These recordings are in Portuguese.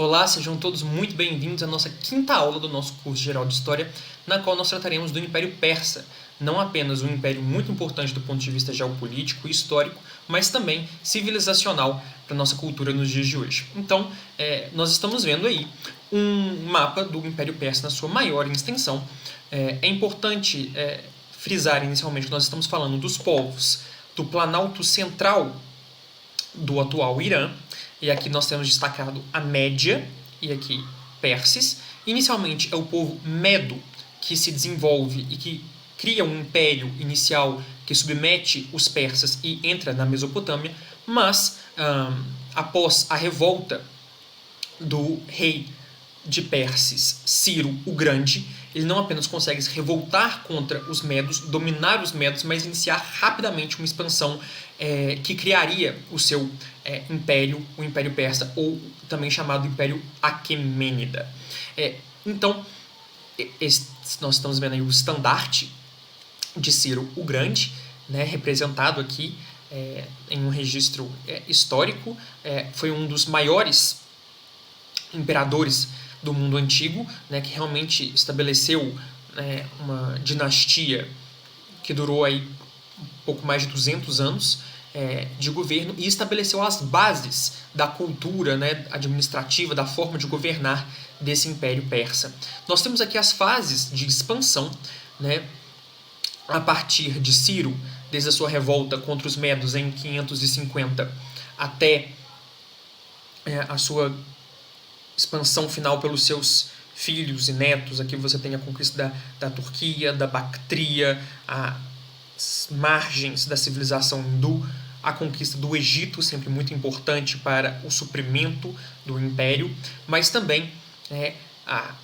Olá, sejam todos muito bem-vindos à nossa quinta aula do nosso curso geral de História, na qual nós trataremos do Império Persa, não apenas um império muito importante do ponto de vista geopolítico e histórico, mas também civilizacional para a nossa cultura nos dias de hoje. Então, nós estamos vendo aí um mapa do Império Persa na sua maior extensão. É importante frisar inicialmente que nós estamos falando dos povos do Planalto Central do atual Irã, e aqui nós temos destacado a Média, e aqui Perses. Inicialmente é o povo Medo que se desenvolve e que cria um império inicial que submete os persas e entra na Mesopotâmia, mas após a revolta do rei de Perses, Ciro o Grande, ele não apenas consegue se revoltar contra os medos, dominar os medos, mas iniciar rapidamente uma expansão que criaria o seu império, o Império Persa, ou também chamado Império Aquemênida. Então, nós estamos vendo aí o estandarte de Ciro o Grande, né, representado aqui em um registro histórico. Foi um dos maiores imperadores do mundo antigo, né, que realmente estabeleceu uma dinastia que durou aí um pouco mais de 200 anos de governo e estabeleceu as bases da cultura, né, administrativa, da forma de governar desse Império Persa. Nós temos aqui as fases de expansão, né, a partir de Ciro, desde a sua revolta contra os Medos em 550 até a sua expansão final pelos seus filhos e netos. Aqui você tem a conquista da Turquia, da Bactria, as margens da civilização hindu, a conquista do Egito, sempre muito importante para o suprimento do império, mas também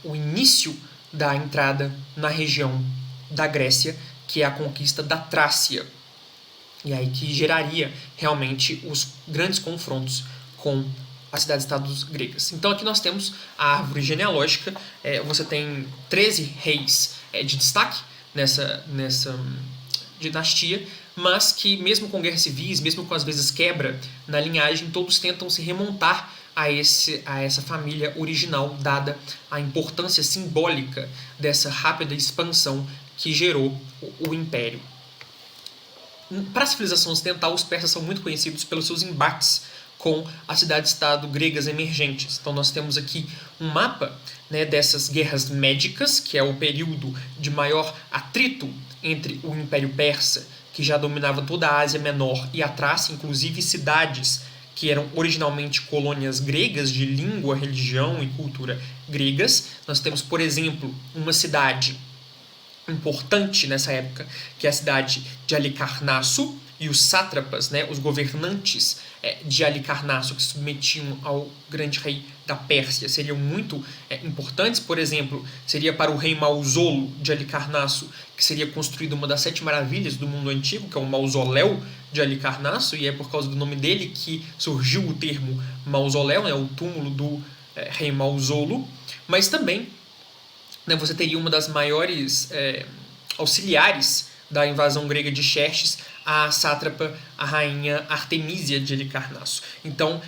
o início da entrada na região da Grécia, que é a conquista da Trácia, e aí que geraria realmente os grandes confrontos com as cidades-estados gregas. Então aqui nós temos a árvore genealógica. Você tem 13 reis de destaque nessa dinastia, mas que mesmo com guerras civis, mesmo com às vezes quebra na linhagem, todos tentam se remontar a essa família original, dada a importância simbólica dessa rápida expansão que gerou o império. Para a civilização ocidental, os persas são muito conhecidos pelos seus embates com as cidades-estado gregas emergentes. Então nós temos aqui um mapa, né, dessas guerras médicas, que é o período de maior atrito entre o Império Persa, que já dominava toda a Ásia Menor, e a Trácia, inclusive cidades que eram originalmente colônias gregas de língua, religião e cultura gregas. Nós temos, por exemplo, uma cidade importante nessa época, que é a cidade de Halicarnasso, e os sátrapas, né, os governantes de Halicarnasso, que se submetiam ao grande rei da Pérsia, seriam muito importantes. Por exemplo, seria para o rei Mausolo de Halicarnasso que seria construída uma das 7 maravilhas do mundo antigo, que é o mausoléu de Halicarnasso, e é por causa do nome dele que surgiu o termo mausoléu, né, o túmulo do rei Mausolo. Mas também, né, você teria uma das maiores auxiliares da invasão grega de Xerxes, a sátrapa, a rainha Artemísia de Halicarnasso. Então,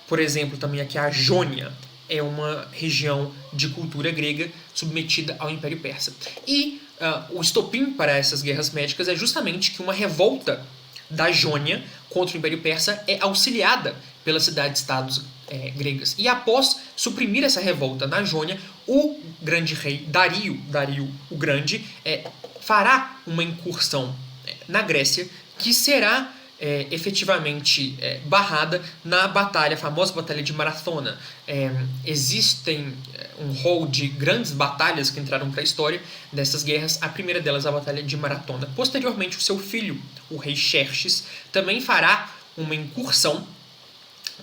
por exemplo, também aqui a Jônia é uma região de cultura grega submetida ao Império Persa. E o estopim para essas guerras médicas é justamente que uma revolta da Jônia contra o Império Persa é auxiliada pelas cidades-estados gregas. E após suprimir essa revolta na Jônia, o grande rei Dario o Grande, fará uma incursão na Grécia, que será efetivamente barrada na batalha, a famosa Batalha de Marathona. Existem um rol de grandes batalhas que entraram para a história dessas guerras. A primeira delas, a Batalha de Maratona. Posteriormente, o seu filho, o rei Xerxes, também fará uma incursão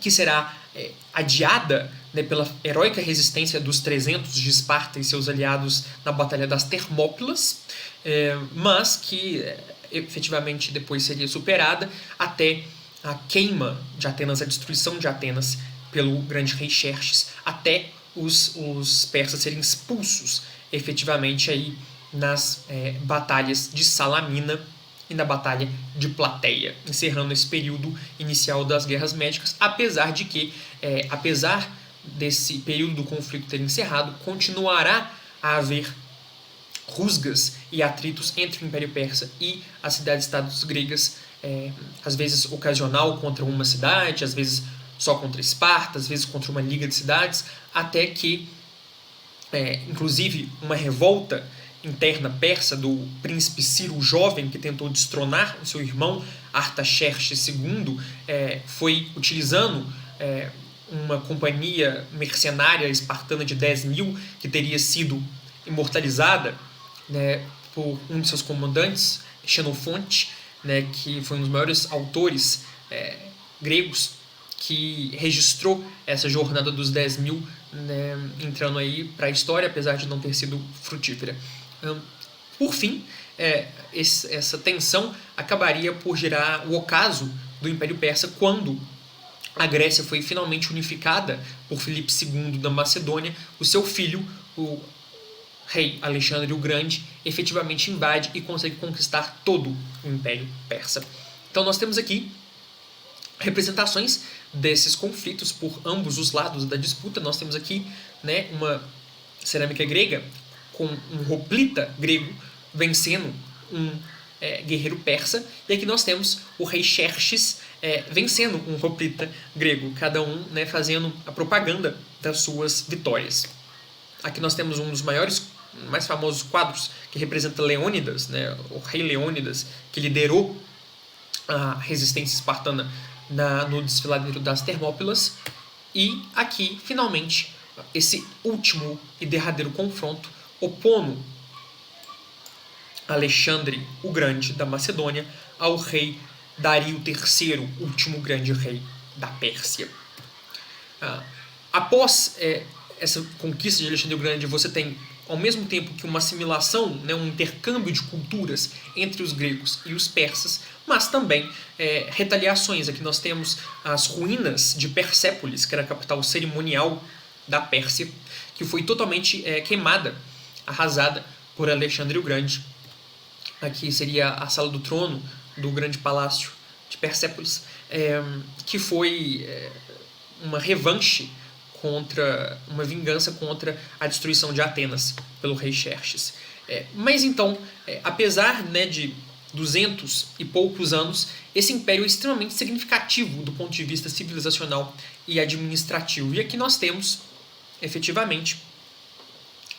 que será adiada, né, pela heróica resistência dos 300 de Esparta e seus aliados na Batalha das Termópilas, mas que efetivamente depois seria superada até a queima de Atenas, a destruição de Atenas pelo grande rei Xerxes, até os persas serem expulsos efetivamente aí nas batalhas de Salamina e na Batalha de Plateia, encerrando esse período inicial das guerras médicas, apesar de que, apesar desse período do conflito ter encerrado, continuará a haver rusgas e atritos entre o Império Persa e as cidades-estados gregas, às vezes ocasional contra uma cidade, às vezes só contra Esparta, às vezes contra uma liga de cidades, até que, inclusive, uma revolta interna persa do príncipe Ciro o Jovem, que tentou destronar o seu irmão Artaxerxes II, foi utilizando uma companhia mercenária espartana de 10.000, que teria sido imortalizada, né, por um de seus comandantes, Xenofonte, né, que foi um dos maiores autores gregos, que registrou essa jornada dos 10.000, né, entrando aí para a história, apesar de não ter sido frutífera. Por fim, essa tensão acabaria por gerar o ocaso do Império Persa quando a Grécia foi finalmente unificada por Filipe II da Macedônia. O seu filho, o rei Alexandre o Grande, efetivamente invade e consegue conquistar todo o Império Persa. Então nós temos aqui representações desses conflitos por ambos os lados da disputa. Nós temos aqui, né, uma cerâmica grega com um hoplita grego vencendo um guerreiro persa, e aqui nós temos o rei Xerxes vencendo um hoplita grego, cada um, né, fazendo a propaganda das suas vitórias. Aqui nós temos um dos mais famosos quadros, que representa Leônidas, né, o rei Leônidas, que liderou a resistência espartana no desfiladeiro das Termópilas. E aqui, finalmente, esse último e derradeiro confronto opondo Alexandre o Grande da Macedônia ao rei Dario III, último grande rei da Pérsia. Após essa conquista de Alexandre o Grande, você tem, ao mesmo tempo que uma assimilação, né, um intercâmbio de culturas entre os gregos e os persas, mas também retaliações. Aqui nós temos as ruínas de Persépolis, que era a capital cerimonial da Pérsia, que foi totalmente queimada, arrasada por Alexandre o Grande. Aqui seria a sala do trono do grande palácio de Persépolis, que foi uma revanche uma vingança contra a destruição de Atenas pelo rei Xerxes. Mas então, apesar, né, de 200 e poucos anos, esse império é extremamente significativo do ponto de vista civilizacional e administrativo. E aqui nós temos, efetivamente,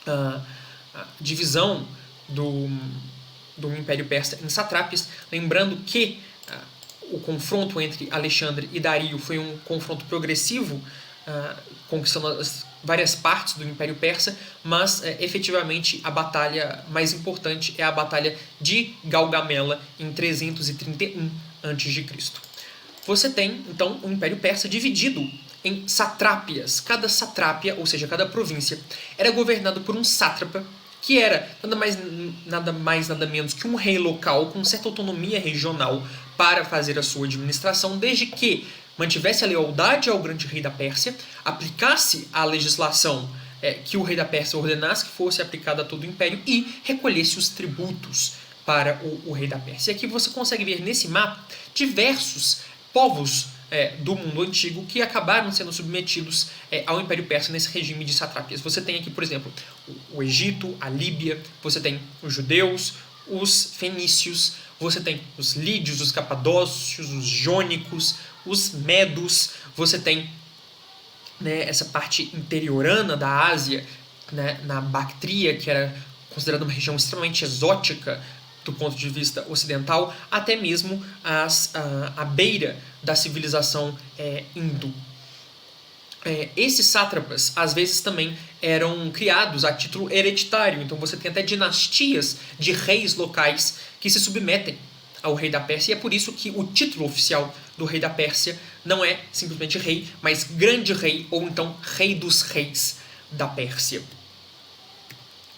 a divisão do Império Persa em satrápias, lembrando que o confronto entre Alexandre e Dario foi um confronto progressivo, conquistando várias partes do Império Persa, mas efetivamente a batalha mais importante é a Batalha de Gaugamela em 331 a.C. Você tem, então, o Império Persa dividido em satrápias. Cada satrápia, ou seja, cada província, era governado por um sátrapa, que era nada menos que um rei local com certa autonomia regional para fazer a sua administração, desde que mantivesse a lealdade ao grande rei da Pérsia, aplicasse a legislação que o rei da Pérsia ordenasse que fosse aplicada a todo o império e recolhesse os tributos para o rei da Pérsia. E aqui você consegue ver nesse mapa diversos povos do mundo antigo que acabaram sendo submetidos ao Império Persa nesse regime de satrapias. Você tem aqui, por exemplo, o Egito, a Líbia, você tem os judeus, os fenícios, você tem os lídios, os capadócios, os jônicos, os medos, você tem, né, essa parte interiorana da Ásia, né, na Bactria, que era considerada uma região extremamente exótica do ponto de vista ocidental, até mesmo a beira da civilização hindu. Esses sátrapas, às vezes, também eram criados a título hereditário, então você tem até dinastias de reis locais que se submetem ao rei da Pérsia, e é por isso que o título oficial do rei da Pérsia não é simplesmente rei, mas grande rei, ou então rei dos reis da Pérsia.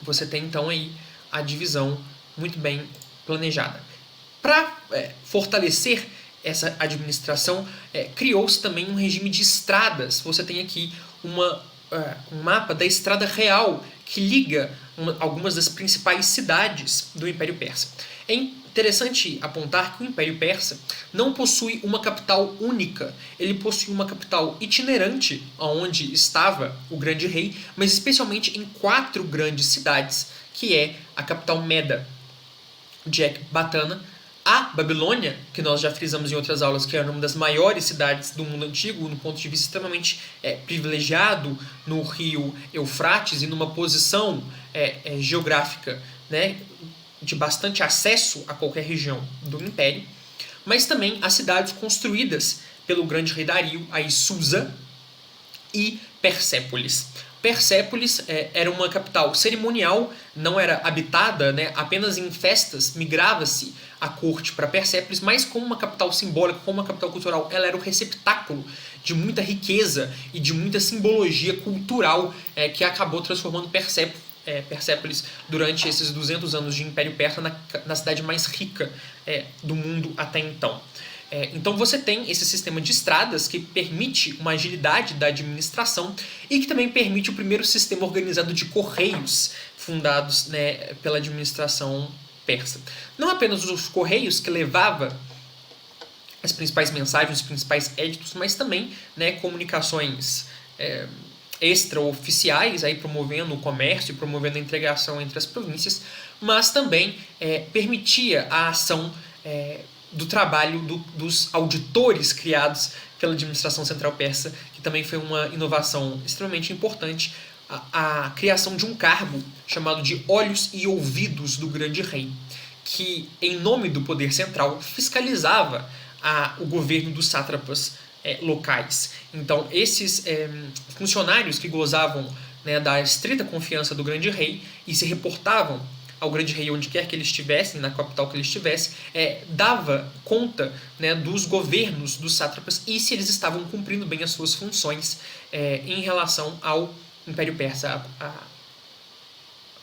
Você tem então aí a divisão muito bem planejada. Para fortalecer essa administração, criou-se também um regime de estradas. Você tem aqui um mapa da estrada real que liga algumas das principais cidades do Império Persa. interessante apontar que o Império Persa não possui uma capital única, ele possui uma capital itinerante onde estava o grande rei, mas especialmente em 4 grandes cidades, que é a capital Meda, de Ecbatana, a Babilônia, que nós já frisamos em outras aulas, que era uma das maiores cidades do mundo antigo, no ponto de vista extremamente privilegiado no rio Eufrates e numa posição geográfica, né, de bastante acesso a qualquer região do Império, mas também as cidades construídas pelo grande rei Dario, aí Susa e Persépolis. Persépolis era uma capital cerimonial, não era habitada, né, apenas em festas migrava-se a corte para Persépolis, mas como uma capital simbólica, como uma capital cultural, ela era o receptáculo de muita riqueza e de muita simbologia cultural que acabou transformando Persépolis durante esses 200 anos de Império Persa na cidade mais rica do mundo até então. Então você tem esse sistema de estradas que permite uma agilidade da administração e que também permite o primeiro sistema organizado de correios fundados, né, pela administração persa. Não apenas os correios que levava as principais mensagens, os principais éditos, mas também, né, comunicações extraoficiais, aí promovendo o comércio e promovendo a integração entre as províncias, mas também permitia a ação do trabalho dos auditores criados pela administração central persa, que também foi uma inovação extremamente importante, a criação de um cargo chamado de olhos e ouvidos do grande rei, que, em nome do poder central, fiscalizava o governo dos sátrapas locais. Então, esses funcionários que gozavam, né, da estrita confiança do grande rei e se reportavam ao grande rei onde quer que ele estivesse, na capital que ele estivesse, dava conta, né, dos governos dos sátrapas e se eles estavam cumprindo bem as suas funções em relação ao Império Persa,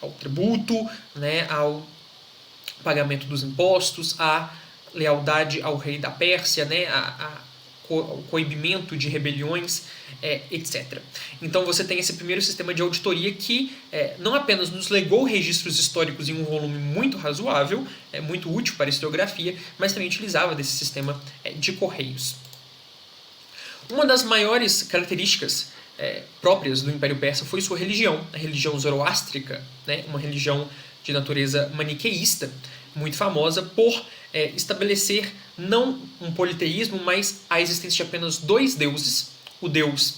ao tributo, né, ao pagamento dos impostos, à lealdade ao rei da Pérsia, né, o coibimento de rebeliões, etc. Então você tem esse primeiro sistema de auditoria que não apenas nos legou registros históricos em um volume muito razoável, muito útil para a historiografia, mas também utilizava desse sistema de correios. Uma das maiores características próprias do Império Persa foi sua religião, a religião zoroástrica, né, uma religião de natureza maniqueísta, muito famosa por estabelecer não um politeísmo, mas a existência de apenas 2 deuses, o deus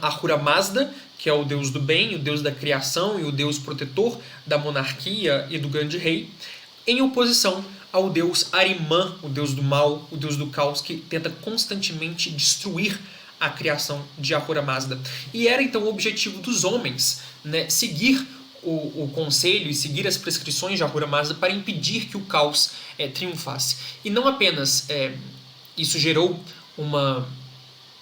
Ahura Mazda, que é o deus do bem, o deus da criação e o deus protetor da monarquia e do grande rei, em oposição ao deus Ahriman, o deus do mal, o deus do caos, que tenta constantemente destruir a criação de Ahura Mazda. E era então o objetivo dos homens, né, seguir o conselho e seguir as prescrições de Ahura Mazda para impedir que o caos triunfasse. E não apenas isso gerou uma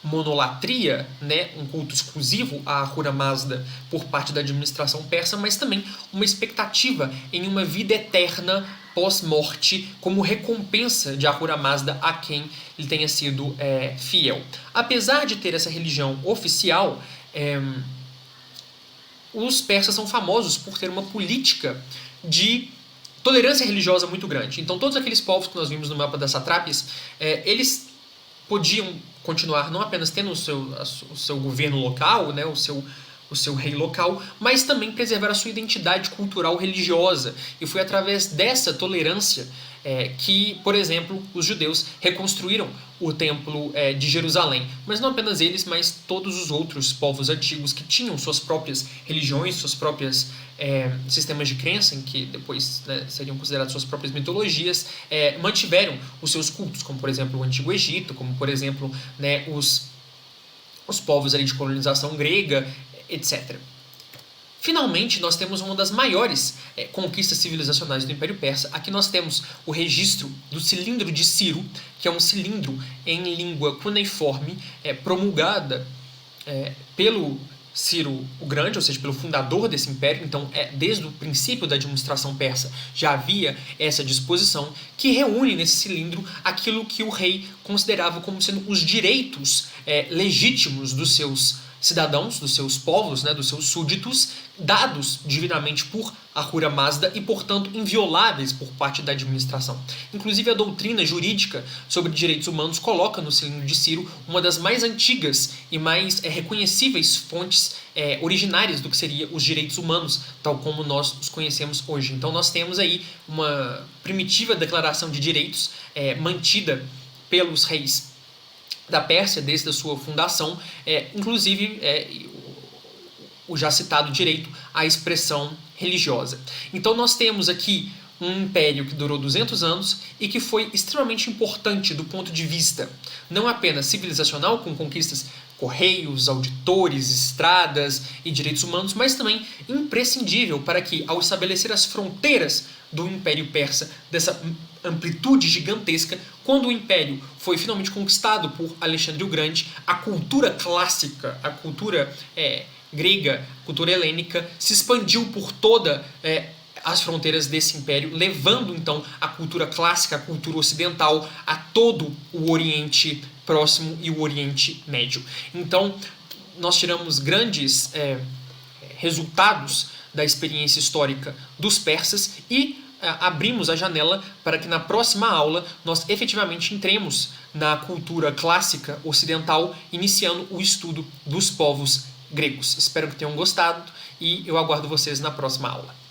monolatria, né, um culto exclusivo a Ahura Mazda por parte da administração persa, mas também uma expectativa em uma vida eterna pós-morte como recompensa de Ahura Mazda a quem ele tenha sido fiel. Apesar de ter essa religião oficial, os persas são famosos por ter uma política de tolerância religiosa muito grande. Então todos aqueles povos que nós vimos no mapa das satrápias, eles podiam continuar não apenas tendo o seu governo local, né, o seu rei local, mas também preservar a sua identidade cultural religiosa. E foi através dessa tolerância que, por exemplo, os judeus reconstruíram o templo de Jerusalém. Mas não apenas eles, mas todos os outros povos antigos que tinham suas próprias religiões, suas próprias sistemas de crença, em que depois, né, seriam considerados suas próprias mitologias, mantiveram os seus cultos, como por exemplo o Antigo Egito, como por exemplo, né, os povos ali de colonização grega, etc. Finalmente, nós temos uma das maiores conquistas civilizacionais do Império Persa. Aqui nós temos o registro do cilindro de Ciro, que é um cilindro em língua cuneiforme, promulgada pelo Ciro o Grande, ou seja, pelo fundador desse império. Então, desde o princípio da administração persa já havia essa disposição, que reúne nesse cilindro aquilo que o rei considerava como sendo os direitos legítimos dos seus cidadãos, dos seus povos, né, dos seus súditos, dados divinamente por Ahura Mazda e, portanto, invioláveis por parte da administração. Inclusive, a doutrina jurídica sobre direitos humanos coloca no Cilindro de Ciro uma das mais antigas e mais reconhecíveis fontes originárias do que seriam os direitos humanos, tal como nós os conhecemos hoje. Então, nós temos aí uma primitiva declaração de direitos mantida pelos reis da Pérsia desde a sua fundação, inclusive o já citado direito à expressão religiosa. Então nós temos aqui um império que durou 200 anos e que foi extremamente importante do ponto de vista não apenas civilizacional, com conquistas correios, auditores, estradas e direitos humanos, mas também imprescindível para que, ao estabelecer as fronteiras do Império Persa, dessa amplitude gigantesca, quando o Império foi finalmente conquistado por Alexandre o Grande, a cultura clássica, a cultura grega, a cultura helênica, se expandiu por toda as fronteiras desse império, levando então a cultura clássica, a cultura ocidental, a todo o Oriente Próximo e o Oriente Médio. Então, nós tiramos grandes resultados da experiência histórica dos persas e abrimos a janela para que na próxima aula nós efetivamente entremos na cultura clássica ocidental, iniciando o estudo dos povos gregos. Espero que tenham gostado e eu aguardo vocês na próxima aula.